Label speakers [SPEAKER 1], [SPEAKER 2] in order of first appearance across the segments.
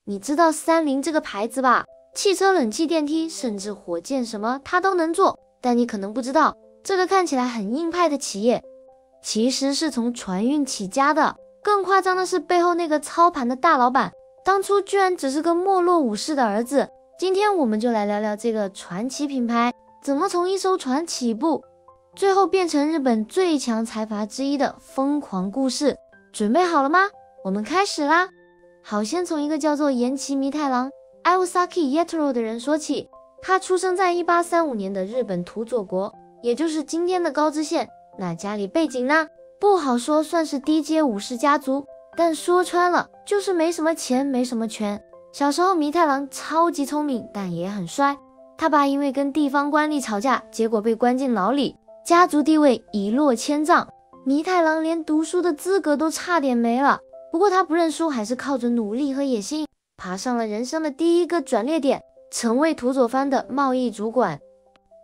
[SPEAKER 1] 你知道三菱这个牌子吧？汽车、冷气、电梯，甚至火箭什么它都能做。但你可能不知道，这个看起来很硬派的企业，其实是从船运起家的。更夸张的是，背后那个操盘的大老板，当初居然只是个没落武士的儿子。今天我们就来聊聊这个传奇品牌，怎么从一艘船起步，最后变成日本最强财阀之一的疯狂故事。准备好了吗？我们开始啦！好，先从一个叫做岩崎弥太郎 Iwasaki Yetaro 的人说起。他出生在1835年的日本土佐国，也就是今天的高知县。那家里背景呢，不好说，算是低阶武士家族，但说穿了就是没什么钱，没什么权。小时候弥太郎超级聪明，但也很衰。他爸因为跟地方官吏吵架，结果被关进牢里，家族地位一落千丈。弥太郎连读书的资格都差点没了。不过他不认输，还是靠着努力和野心，爬上了人生的第一个转捩点，成为土佐藩的贸易主管。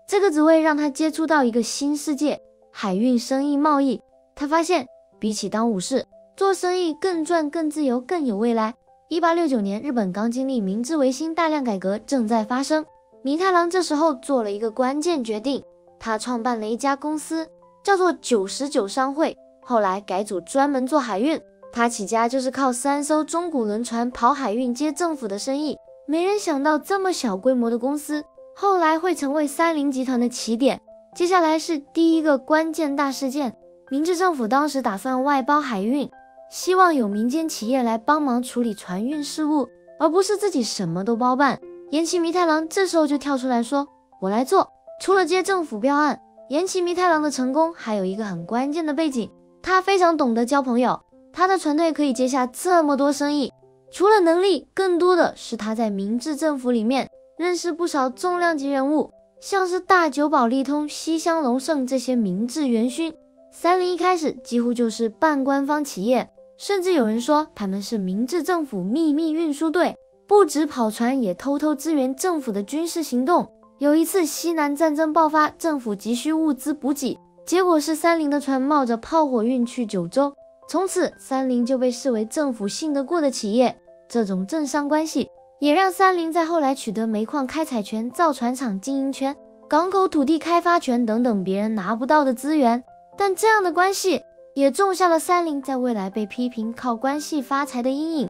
[SPEAKER 1] 这个职位让他接触到一个新世界，海运生意贸易。他发现比起当武士，做生意更赚、更自由、更有未来。1869年，日本刚经历明治维新，大量改革正在发生。弥太郎这时候做了一个关键决定，他创办了一家公司，叫做99商会，后来改组专门做海运。他起家就是靠3艘中古轮船跑海运接政府的生意。没人想到这么小规模的公司，后来会成为三菱集团的起点。接下来是第一个关键大事件，明治政府当时打算外包海运，希望有民间企业来帮忙处理船运事务，而不是自己什么都包办。岩崎弥太郎这时候就跳出来说，我来做。除了接政府标案，岩崎弥太郎的成功还有一个很关键的背景，他非常懂得交朋友。他的船队可以接下这么多生意，除了能力，更多的是他在明治政府里面认识不少重量级人物，像是大久保利通、西乡隆盛这些明治元勋。三菱一开始几乎就是半官方企业，甚至有人说他们是明治政府秘密运输队，不止跑船，也偷偷支援政府的军事行动。有一次西南战争爆发，政府急需物资补给，结果是三菱的船冒着炮火运去九州。从此三菱就被视为政府信得过的企业。这种政商关系也让三菱在后来取得煤矿开采权、造船厂经营权、港口土地开发权等等别人拿不到的资源。但这样的关系也种下了三菱在未来被批评靠关系发财的阴影。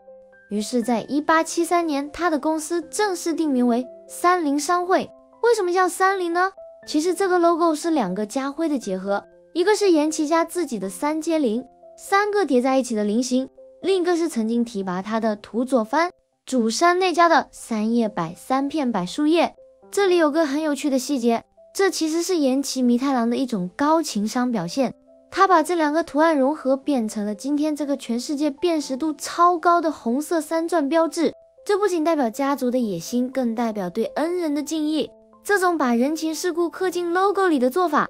[SPEAKER 1] 于是在1873年，他的公司正式定名为三菱商会。为什么叫三菱呢？其实这个 logo 是2个家徽的结合，一个是岩崎家自己的三阶菱，3个叠在一起的菱形，另一个是曾经提拔他的土佐藩主山内家的3叶柏3片柏树叶。这里有个很有趣的细节，这其实是岩崎弥太郎的一种高情商表现。他把这2个图案融合，变成了今天这个全世界辨识度超高的红色3转标志。这不仅代表家族的野心，更代表对恩人的敬意。这种把人情世故刻进 logo 里的做法，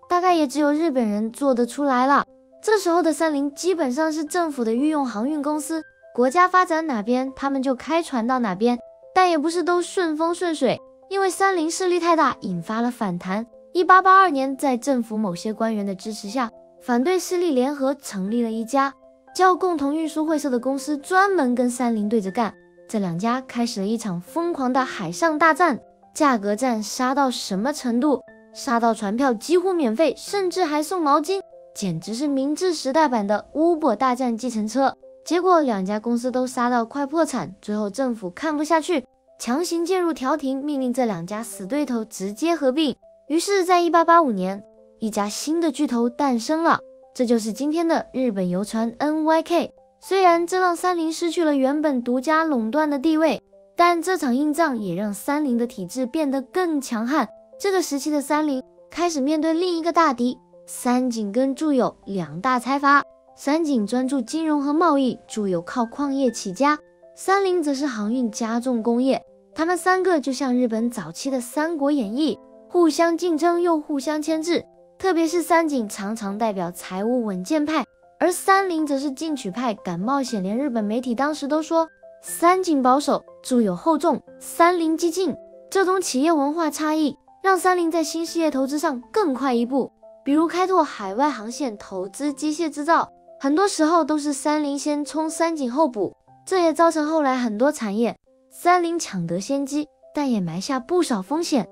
[SPEAKER 1] 大概也只有日本人做得出来了。这时候的三菱基本上是政府的御用航运公司，国家发展哪边，他们就开船到哪边，但也不是都顺风顺水，因为三菱势力太大，引发了反弹。1882年，在政府某些官员的支持下，反对势力联合成立了一家叫共同运输会社的公司，专门跟三菱对着干。这2家开始了一场疯狂的海上大战，价格战杀到什么程度？杀到船票几乎免费，甚至还送毛巾，简直是明治时代版的 Uber 大战计程车。结果2家公司都杀到快破产，最后政府看不下去，强行介入调停，命令这2家死对头直接合并。于是在1885年，一家新的巨头诞生了，这就是今天的日本游船 NYK。 虽然这让三菱失去了原本独家垄断的地位，但这场硬仗也让三菱的体制变得更强悍。这个时期的三菱开始面对另一个大敌，三井跟住友2大财阀。三井专注金融和贸易，住友靠矿业起家，三菱则是航运加重工业。他们3个就像日本早期的三国演义，互相竞争又互相牵制。特别是三井常常代表财务稳健派，而三菱则是进取派，敢冒险。连日本媒体当时都说三井保守，住友厚重，三菱激进。这种企业文化差异让三菱在新事业投资上更快一步，比如开拓海外航线、投资机械制造，很多时候都是三菱先冲，三井后补。这也造成后来很多产业三菱抢得先机，但也埋下不少风险。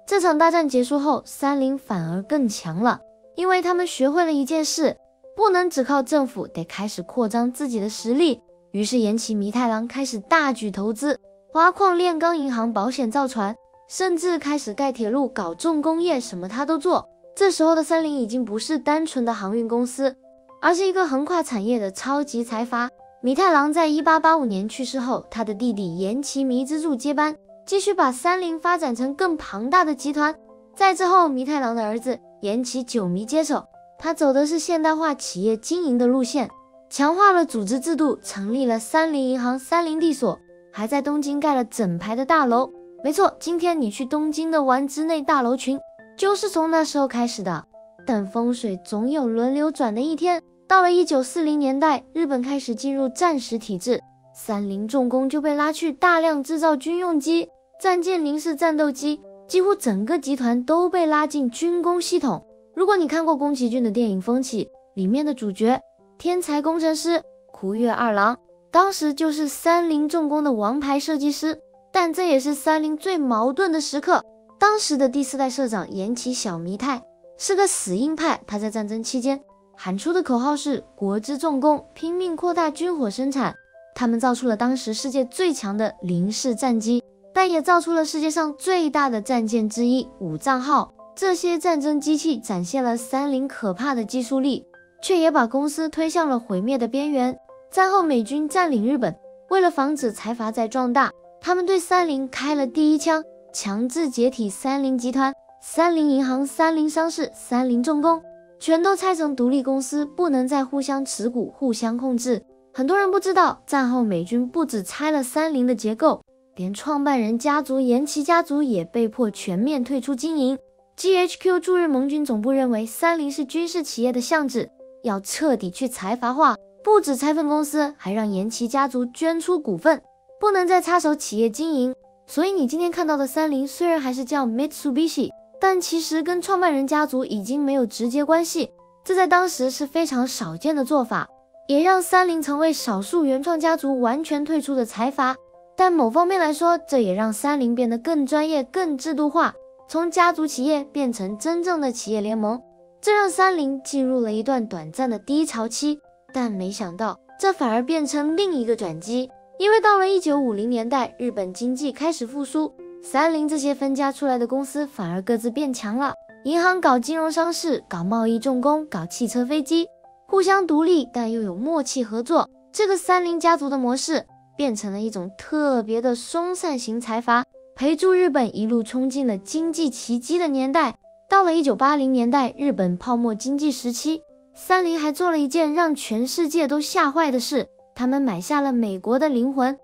[SPEAKER 1] 这场大战结束后，三菱反而更强了，因为他们学会了一件事，不能只靠政府，得开始扩张自己的实力。于是岩崎弥太郎开始大举投资，挖矿、炼钢、银行、保险、造船，甚至开始盖铁路、搞重工业，什么他都做。这时候的三菱已经不是单纯的航运公司，而是一个横跨产业的超级财阀。弥太郎在1885年去世后，他的弟弟岩崎弥之助接班，继续把三菱发展成更庞大的集团。在之后，弥太郎的儿子岩崎久弥接手，他走的是现代化企业经营的路线，强化了组织制度，成立了三菱银行、三菱地所，还在东京盖了整排的大楼。没错，今天你去东京的丸之内大楼群，就是从那时候开始的。但风水总有轮流转的一天，到了1940年代，日本开始进入战时体制，三菱重工就被拉去大量制造军用机、战舰零式战斗机，几乎整个集团都被拉进军工系统。如果你看过宫崎骏的电影《风起》，里面的主角天才工程师苦月二郎，当时就是三菱重工的王牌设计师。但这也是三菱最矛盾的时刻。当时的第4代社长岩崎小弥太是个死硬派，他在战争期间喊出的口号是国之重工，拼命扩大军火生产。他们造出了当时世界最强的零式战机，但也造出了世界上最大的战舰之一武藏号。这些战争机器展现了三菱可怕的技术力，却也把公司推向了毁灭的边缘。战后美军占领日本，为了防止财阀再壮大，他们对三菱开了第一枪，强制解体三菱集团、三菱银行、三菱商事、三菱重工，全都拆成独立公司，不能再互相持股、互相控制。很多人不知道，战后美军不只拆了三菱的结构，连创办人家族岩崎家族也被迫全面退出经营。GHQ 驻日盟军总部认为三菱是军事企业的象徵，要彻底去财阀化，不止拆分公司，还让岩崎家族捐出股份，不能再插手企业经营。所以你今天看到的三菱虽然还是叫 Mitsubishi， 但其实跟创办人家族已经没有直接关系，这在当时是非常少见的做法，也让三菱成为少数原创家族完全退出的财阀。但某方面来说，这也让三菱变得更专业、更制度化，从家族企业变成真正的企业联盟，这让三菱进入了一段短暂的低潮期。但没想到，这反而变成另一个转机，因为到了1950年代，日本经济开始复苏，三菱这些分家出来的公司反而各自变强了。银行搞金融商事，搞贸易重工，搞汽车飞机，互相独立但又有默契合作。这个三菱家族的模式变成了一种特别的松散型财阀，陪助日本一路冲进了经济奇迹的年代。到了1980年代，日本泡沫经济时期，三菱还做了一件让全世界都吓坏的事，他们买下了美国的灵魂。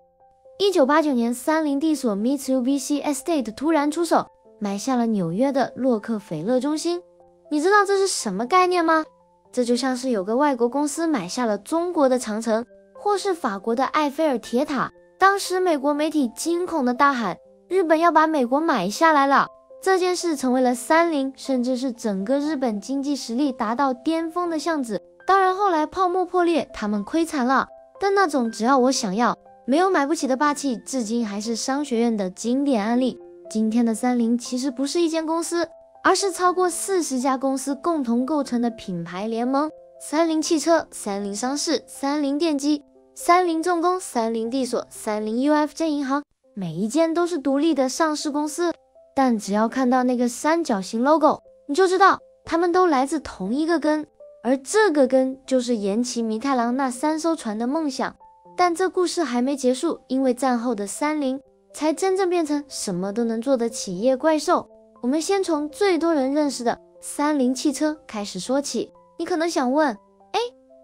[SPEAKER 1] 1989年，三菱地所 Mitsubishi Estate 突然出手，买下了纽约的洛克菲勒中心。你知道这是什么概念吗？这就像是有个外国公司买下了中国的长城，或是法国的埃菲尔铁塔。当时美国媒体惊恐的大喊，日本要把美国买下来了。这件事成为了三菱，甚至是整个日本经济实力达到巅峰的象征。当然后来泡沫破裂，他们亏惨了，但那种只要我想要，没有买不起的霸气，至今还是商学院的经典案例。今天的三菱其实不是一间公司，而是超过40家公司共同构成的品牌联盟。三菱汽车、三菱商事、三菱电机、三菱重工、三菱地所、三菱 UFJ 银行，每一间都是独立的上市公司，但只要看到那个三角形 logo， 你就知道他们都来自同一个根，而这个根就是岩崎弥太郎那3艘船的梦想。但这故事还没结束，因为战后的三菱才真正变成什么都能做的企业怪兽。我们先从最多人认识的三菱汽车开始说起。你可能想问，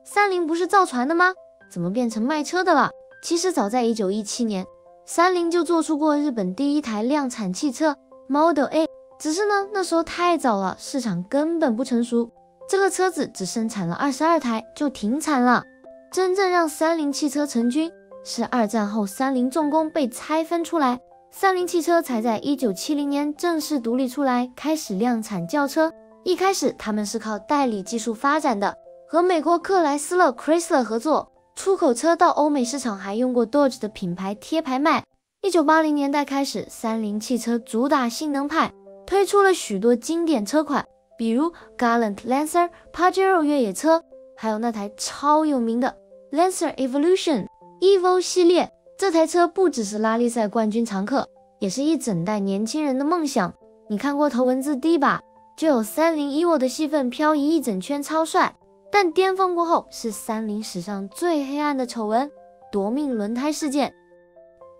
[SPEAKER 1] 三菱不是造船的吗？怎么变成卖车的了？其实早在1917年，三菱就做出过日本第一台量产汽车 Model A， 只是呢那时候太早了，市场根本不成熟，这个车子只生产了22台就停产了。真正让三菱汽车成军是二战后三菱重工被拆分出来，三菱汽车才在1970年正式独立出来，开始量产轿车。一开始他们是靠代理技术发展的，和美国克莱斯勒 Chrysler 合作，出口车到欧美市场还用过 Dodge 的品牌贴牌卖。1980年代开始，三菱汽车主打性能派，推出了许多经典车款，比如 Galant、Lancer、Pajero 越野车，还有那台超有名的 Lancer Evolution Evo 系列。这台车不只是拉力赛冠军常客，也是一整代年轻人的梦想。你看过头文字 D 吧？就有30 Evo 的戏份漂移一整圈，超帅。但巅峰过后是30史上最黑暗的丑闻——夺命轮胎事件。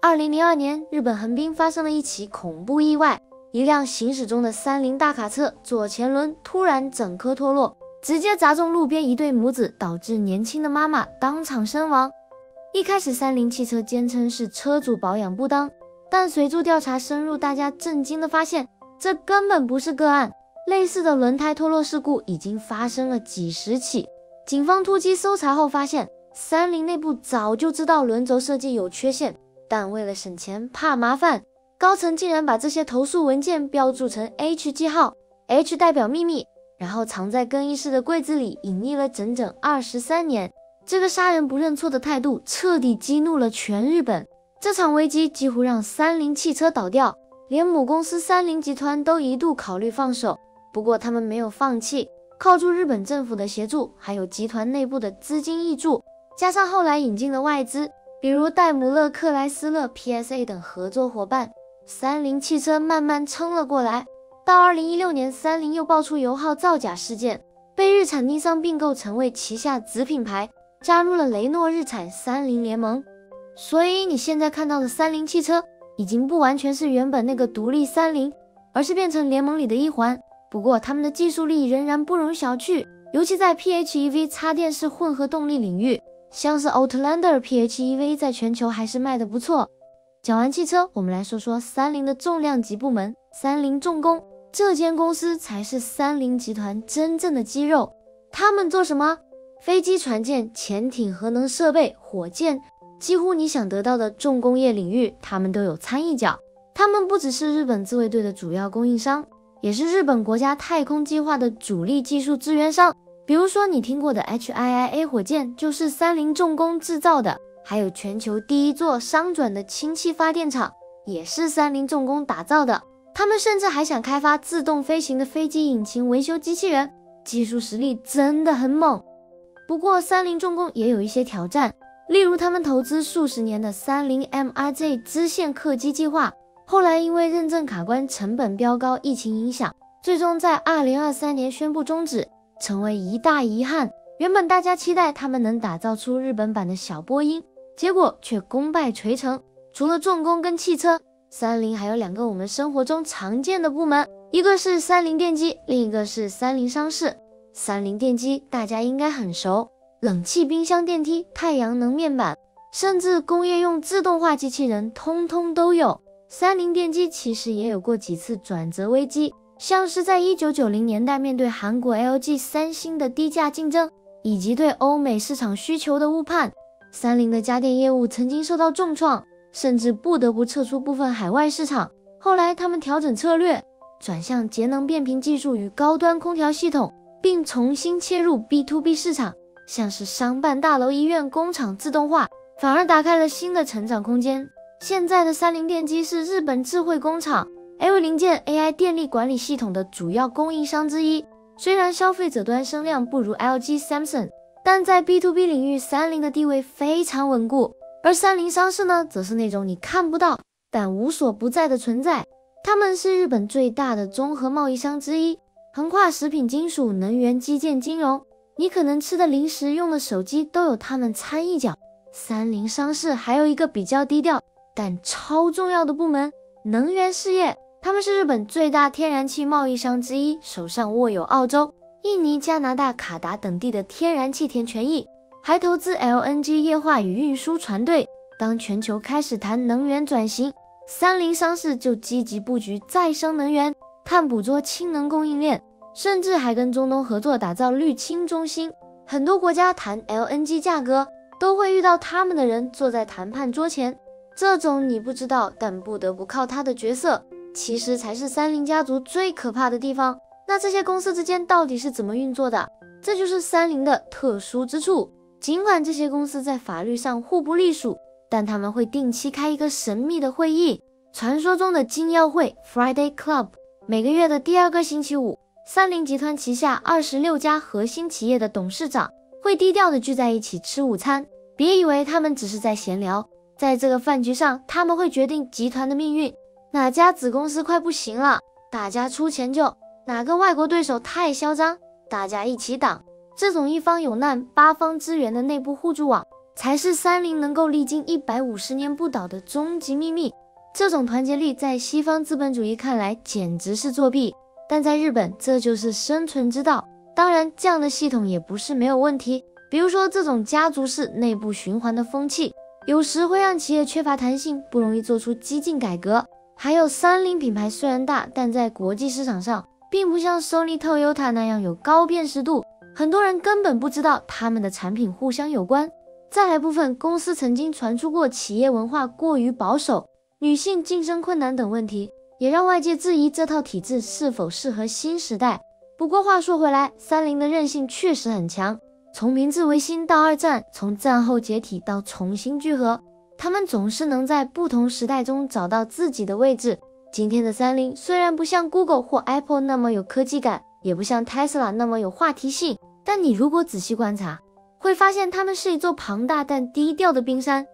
[SPEAKER 1] 2002年，日本横滨发生了一起恐怖意外，一辆行驶中的30大卡车左前轮突然整颗脱落，直接砸中路边一对母子，导致年轻的妈妈当场身亡。一开始三菱汽车坚称是车主保养不当，但随着调查深入，大家震惊地发现，这根本不是个案，类似的轮胎脱落事故已经发生了几十起。警方突击搜查后发现，三菱内部早就知道轮轴设计有缺陷，但为了省钱怕麻烦，高层竟然把这些投诉文件标注成 H 记号 ，H 代表秘密，然后藏在更衣室的柜子里，隐匿了整整23年。这个杀人不认错的态度彻底激怒了全日本，这场危机几乎让三菱汽车倒掉，连母公司三菱集团都一度考虑放手。不过他们没有放弃，靠住日本政府的协助，还有集团内部的资金挹注，加上后来引进的外资，比如戴姆勒、克莱斯勒、PSA 等合作伙伴，三菱汽车慢慢撑了过来。到2016年，三菱又爆出油耗造假事件，被日产尼桑并购成为旗下子品牌，加入了雷诺、日产、三菱联盟。所以你现在看到的三菱汽车已经不完全是原本那个独立三菱，而是变成联盟里的一环。不过他们的技术力仍然不容小觑，尤其在 PHEV 插电式混合动力领域，像是 Outlander PHEV 在全球还是卖得不错。讲完汽车，我们来说说三菱的重量级部门三菱重工。这间公司才是三菱集团真正的肌肉。他们做什么？飞机、船舰、潜艇、核能设备、火箭，几乎你想得到的重工业领域，他们都有参一脚。他们不只是日本自卫队的主要供应商，也是日本国家太空计划的主力技术支援商。比如说你听过的 HIIA 火箭就是三菱重工制造的，还有全球第一座商转的氢气发电厂也是三菱重工打造的。他们甚至还想开发自动飞行的飞机引擎维修机器人，技术实力真的很猛。不过三菱重工也有一些挑战，例如他们投资数十年的三菱 MRJ 支线客机计划，后来因为认证卡关、成本飙高、疫情影响，最终在2023年宣布终止，成为一大遗憾。原本大家期待他们能打造出日本版的小波音，结果却功败垂成。除了重工跟汽车，三菱还有2个我们生活中常见的部门，一个是三菱电机，另一个是三菱商事。三菱电机大家应该很熟，冷气、冰箱、电梯、太阳能面板，甚至工业用自动化机器人通通都有。三菱电机其实也有过几次转折危机，像是在1990年代面对韩国 LG、三星的低价竞争，以及对欧美市场需求的误判，三菱的家电业务曾经受到重创，甚至不得不撤出部分海外市场。后来他们调整策略，转向节能变频技术与高端空调系统，并重新切入 B2B 市场，像是商办大楼、医院、工厂自动化，反而打开了新的成长空间。现在的三菱电机是日本智慧工厂、L 零件、AI 电力管理系统的主要供应商之一。虽然消费者端声量不如 LG、Samsung， 但在 B2B 领域，三菱的地位非常稳固。而三菱商事呢，则是那种你看不到但无所不在的存在。他们是日本最大的综合贸易商之一，横跨食品、金属、能源、基建、金融，你可能吃的零食、用的手机都有他们掺一脚。三菱商事还有一个比较低调但超重要的部门——能源事业。他们是日本最大天然气贸易商之一，手上握有澳洲、印尼、加拿大、卡达等地的天然气田权益，还投资 LNG 液化与运输船队。当全球开始谈能源转型，三菱商事就积极布局再生能源、碳捕捉、氢能供应链，甚至还跟中东合作打造绿氢中心。很多国家谈 LNG 价格，都会遇到他们的人坐在谈判桌前。这种你不知道但不得不靠他的角色，其实才是三菱家族最可怕的地方。那这些公司之间到底是怎么运作的？这就是三菱的特殊之处。尽管这些公司在法律上互不隶属，但他们会定期开一个神秘的会议，传说中的金曜会 Friday Club。每个月的第2个星期五，三菱集团旗下26家核心企业的董事长会低调地聚在一起吃午餐。别以为他们只是在闲聊，在这个饭局上，他们会决定集团的命运。哪家子公司快不行了，大家出钱救；哪个外国对手太嚣张，大家一起挡。这种一方有难八方支援的内部互助网，才是三菱能够历经150年不倒的终极秘密。这种团结力在西方资本主义看来简直是作弊，但在日本这就是生存之道。当然，这样的系统也不是没有问题，比如说这种家族式内部循环的风气，有时会让企业缺乏弹性，不容易做出激进改革。还有三菱品牌虽然大，但在国际市场上并不像 Sony、Toyota 那样有高辨识度，很多人根本不知道他们的产品互相有关。再来部分，公司曾经传出过企业文化过于保守、女性晋升困难等问题，也让外界质疑这套体制是否适合新时代。不过话说回来，三菱的韧性确实很强，从明治维新到二战，从战后解体到重新聚合，他们总是能在不同时代中找到自己的位置。今天的三菱虽然不像 Google 或 Apple 那么有科技感，也不像 Tesla 那么有话题性，但你如果仔细观察，会发现他们是一座庞大但低调的冰山，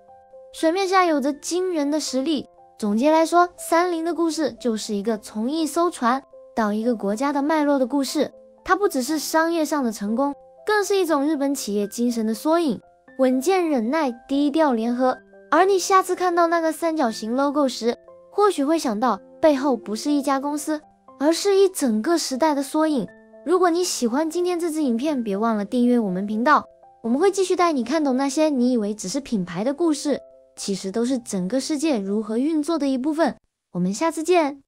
[SPEAKER 1] 水面下有着惊人的实力。总结来说，三菱的故事就是一个从一艘船到一个国家的脉络的故事，它不只是商业上的成功，更是一种日本企业精神的缩影，稳健忍耐，低调联合。而你下次看到那个三角形 logo 时，或许会想到背后不是一家公司，而是一整个时代的缩影。如果你喜欢今天这支影片，别忘了订阅我们频道，我们会继续带你看懂那些你以为只是品牌的故事，其实都是整个世界如何运作的一部分。我们下次见。